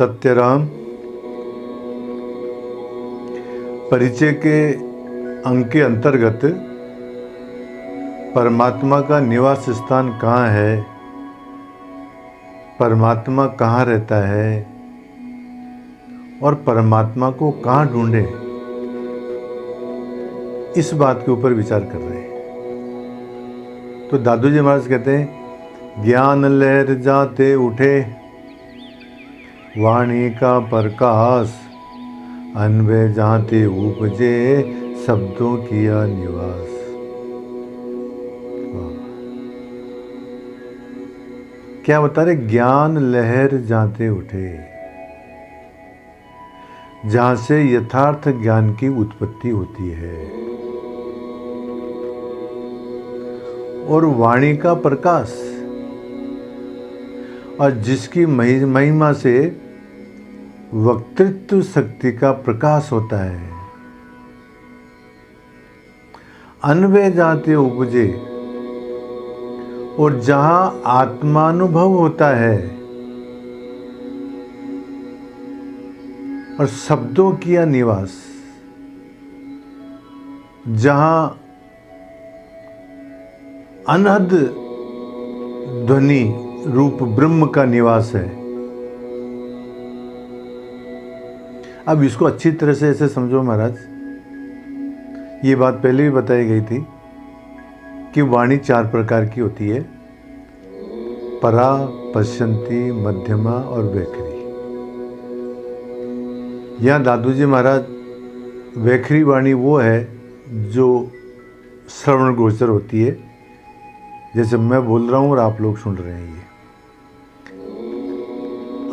सत्यराम। परिचय के अंग के अंतर्गत परमात्मा का निवास स्थान कहाँ है, परमात्मा कहाँ रहता है और परमात्मा को कहाँ ढूंढे, इस बात के ऊपर विचार कर रहे हैं। तो दादू जी महाराज कहते हैं, ज्ञान लहर जाते उठे वाणी का प्रकाश, अनवे जाते उपजे शब्दों किया निवास। क्या बता रहे? ज्ञान लहर जाते उठे, जहां से यथार्थ ज्ञान की उत्पत्ति होती है, और वाणी का प्रकाश, और जिसकी महिमा से वक्तृत्व शक्ति का प्रकाश होता है। अनवे जाते उपजे, और जहां आत्मानुभव होता है और शब्दों किया निवास, जहां अनहद ध्वनि रूप ब्रह्म का निवास है। अब इसको अच्छी तरह से ऐसे समझो महाराज, ये बात पहले भी बताई गई थी कि वाणी 4 प्रकार की होती है, परा, पश्यंती, मध्यमा और वैखरी। यहाँ दादू जी महाराज, वैखरी वाणी वो है जो श्रवण गोचर होती है, जैसे मैं बोल रहा हूँ और आप लोग सुन रहे हैं। ये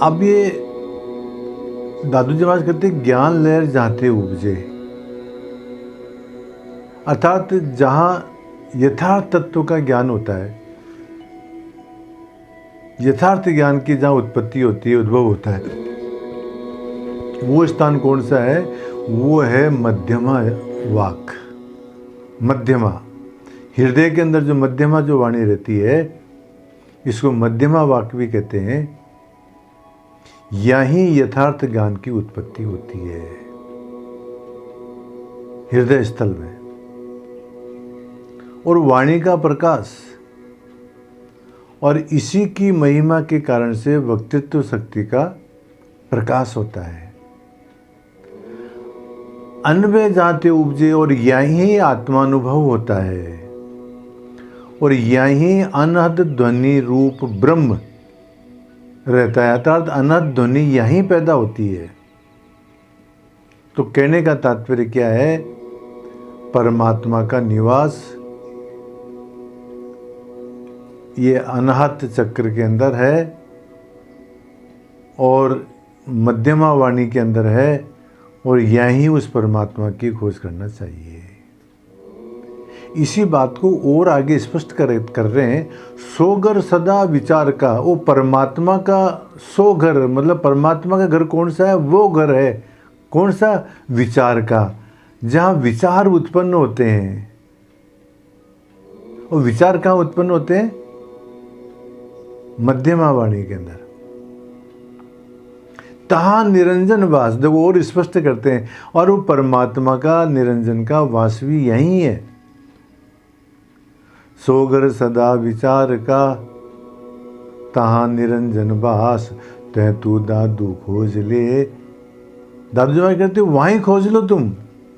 अब ये दादू जी महाराज कहते हैं, ज्ञान लहर जाते उपजे, अर्थात जहां यथार्थ तत्व का ज्ञान होता है, यथार्थ ज्ञान की जहां उत्पत्ति होती है, उद्भव होता है, वो स्थान कौन सा है? वो है मध्यमा वाक। मध्यमा हृदय के अंदर जो मध्यमा जो वाणी रहती है, इसको मध्यमा वाक भी कहते हैं। यहीं यथार्थ ज्ञान की उत्पत्ति होती है, हृदय स्थल में। और वाणी का प्रकाश, और इसी की महिमा के कारण से वक्तृत्व शक्ति का प्रकाश होता है। अनवे जाते उपजे, और यहीं आत्मानुभव होता है, और यहीं अनहद ध्वनि रूप ब्रह्म रहता है, अर्थात अनहद ध्वनि यहीं पैदा होती है। तो कहने का तात्पर्य क्या है? परमात्मा का निवास ये अनाहत चक्र के अंदर है, और मध्यमा वाणी के अंदर है, और यहीं उस परमात्मा की खोज करना चाहिए। इसी बात को और आगे स्पष्ट कर रहे हैं, सोगर सदा विचार का। वो परमात्मा का सो घर, मतलब परमात्मा का घर कौन सा है? वो घर है कौन सा? विचार का, जहां विचार उत्पन्न होते हैं। और विचार कहां उत्पन्न होते हैं? मध्यमा वाणी के अंदर। तहां निरंजन वास, देखो और स्पष्ट करते हैं, और वो परमात्मा का निरंजन का वास भी यही है। सोगर सदा विचार का, तहां निरंजन वास, तै तू दादू खोज ले। दादू जी कहते वहीं खोज लो तुम,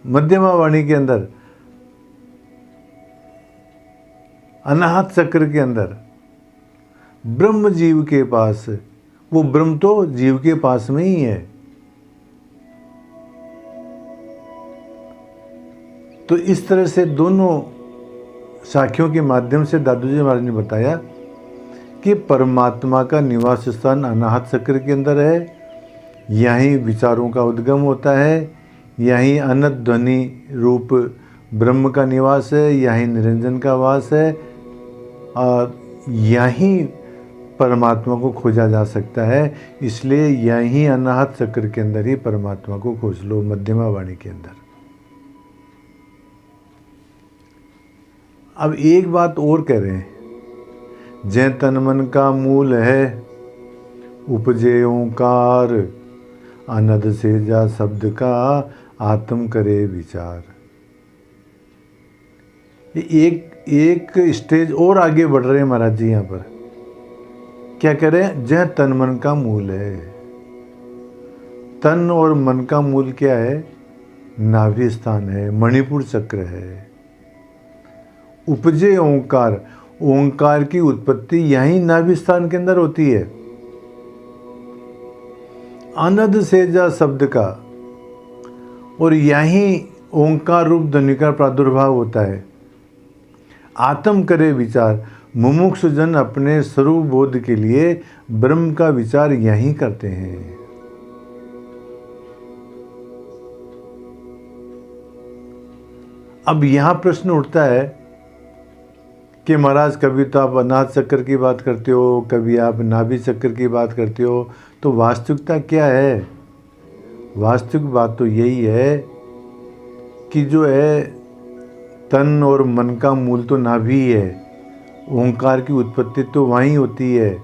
मध्यमा वाणी के अंदर, अनाहत चक्र के अंदर, ब्रह्म जीव के पास। वो ब्रह्म तो जीव के पास में ही है। तो इस तरह से दोनों साखियों के माध्यम से दादू जी महाराज ने बताया कि परमात्मा का निवास स्थान अनाहत चक्र के अंदर है, यहीं विचारों का उद्गम होता है, यहीं अनंत ध्वनि रूप ब्रह्म का निवास है, यहीं निरंजन का वास है, और यहीं परमात्मा को खोजा जा सकता है। इसलिए यहीं अनाहत चक्र के अंदर ही परमात्मा को खोज लो, मध्यमा वाणी के अंदर। अब एक बात और कह रहे हैं, जय तन मन का मूल है, उपजे ओंकार अनद से जा शब्द का आत्म करे विचार। एक स्टेज और आगे बढ़ रहे हैं महाराज जी यहाँ पर। क्या कह रहे हैं? जह तन मन का मूल है। तन और मन का मूल क्या है? नाभि स्थान है, मणिपुर चक्र है। उपजे ओंकार, ओंकार की उत्पत्ति यहीं नाभि स्थान के अंदर होती है। अनद से जा शब्द का, और यहीं ओंकार रूप ध्वनि का प्रादुर्भाव होता है। आत्म करे विचार, मुमुक्षु जन अपने स्वरूप बोध के लिए ब्रह्म का विचार यहीं करते हैं। अब यहां प्रश्न उठता है कि महाराज कभी तो आप अनाहत चक्र की बात करते हो, कभी आप नाभि चक्र की बात करते हो, तो वास्तविकता क्या है? वास्तविक बात तो यही है कि जो है तन और मन का मूल तो नाभि है। ओंकार की उत्पत्ति तो वहीं होती है।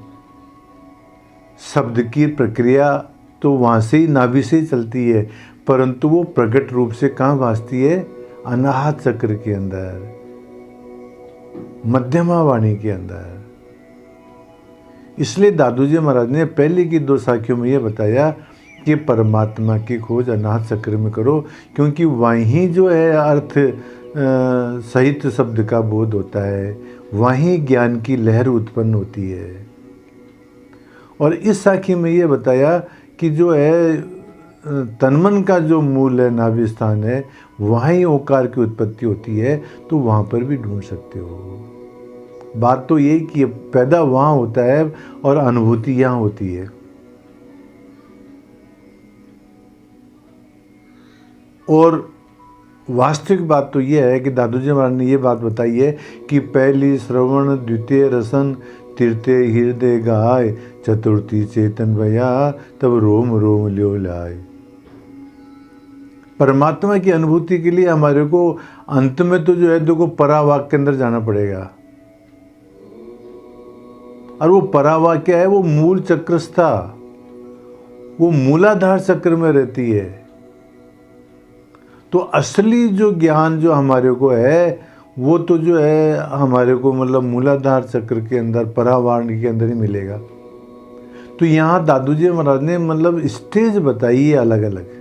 शब्द की प्रक्रिया तो वहाँ से ही, नाभि से ही चलती है, परंतु वो प्रकट रूप से कहाँ भासती है? अनाहत चक्र के अंदर, मध्यमा वाणी के अंदर। इसलिए दादू जी महाराज ने पहले की 2 साखियों में ये बताया कि परमात्मा की खोज अनाहत चक्र में करो, क्योंकि वहीं जो है अर्थ सहित शब्द का बोध होता है, वहीं ज्ञान की लहर उत्पन्न होती है। और इस साखी में ये बताया कि जो है तन्मन का जो मूल है, नाभि स्थान है, वहीं ओंकार की उत्पत्ति होती है, तो वहाँ पर भी ढूंढ सकते हो। बात तो यही कि पैदा वहाँ होता है और अनुभूति यहाँ होती है। और वास्तविक बात तो यह है कि दादू जी महाराज ने ये बात बताई है कि पहली श्रवण, द्वितीय रसन, तृतीय हृदय गाय, चतुर्थी चेतन भया, तब रोम रोम ल्यो लाए। परमात्मा की अनुभूति के लिए हमारे को अंत में तो जो है देखो परावाक के अंदर जाना पड़ेगा। और वो परावाक क्या है? वो मूल चक्रस्था, वो मूलाधार चक्र में रहती है। तो असली जो ज्ञान जो हमारे को है, वो तो जो है हमारे को मतलब मूलाधार चक्र के अंदर, परावाणी के अंदर ही मिलेगा। तो यहाँ दादू जी महाराज ने मतलब स्टेज बताई है अलग अलग,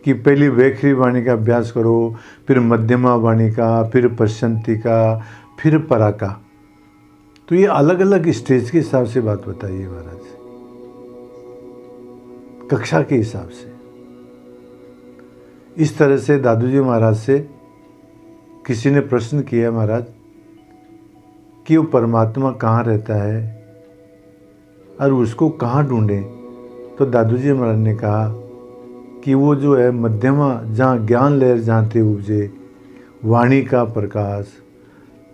कि पहली वैखरी वाणी का अभ्यास करो, फिर मध्यमा वाणी का, फिर पश्चंती का, फिर परा का। तो ये अलग अलग स्टेज के हिसाब से बात बताई है महाराज, कक्षा के हिसाब से। इस तरह से दादू जी महाराज से किसी ने प्रश्न किया, महाराज कि वो परमात्मा कहाँ रहता है और उसको कहाँ ढूंढें? तो दादू जी महाराज ने कहा कि वो जो है मध्यमा, जहाँ ज्ञान लहर जहाँ ते उपजे, वाणी का प्रकाश,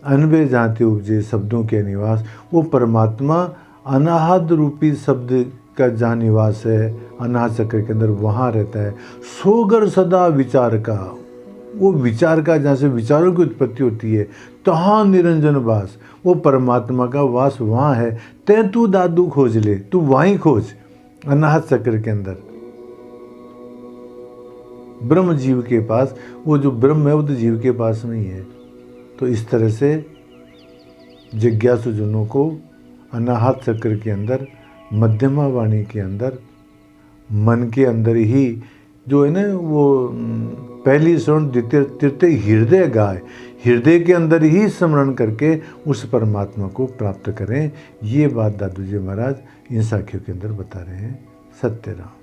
अनबे जहाँ ते उपजे, शब्दों के निवास, वो परमात्मा अनाहत रूपी शब्द का जहाँ निवास है, अनाहत चक्र के अंदर, वहाँ रहता है। सोगर सदा विचार का, वो विचार का जहाँ से विचारों की उत्पत्ति होती है, तहाँ निरंजन वास, वो परमात्मा का वास वहाँ है। तै तू दादू खोज ले, तू वहीं खोज, अनाहत चक्र के अंदर ब्रह्म जीव के पास। वो जो ब्रह्म है वो तो जीव के पास नहीं है। तो इस तरह से जिज्ञासु जनों को अनाहत चक्र के अंदर, मध्यमा वाणी के अंदर, मन के अंदर ही जो है ना वो पहली श्रवण, द्वितीय तृतीय हृदय गाय, हृदय के अंदर ही स्मरण करके उस परमात्मा को प्राप्त करें। ये बात दादू जी महाराज इन साखियों के अंदर बता रहे हैं। सत्यराम।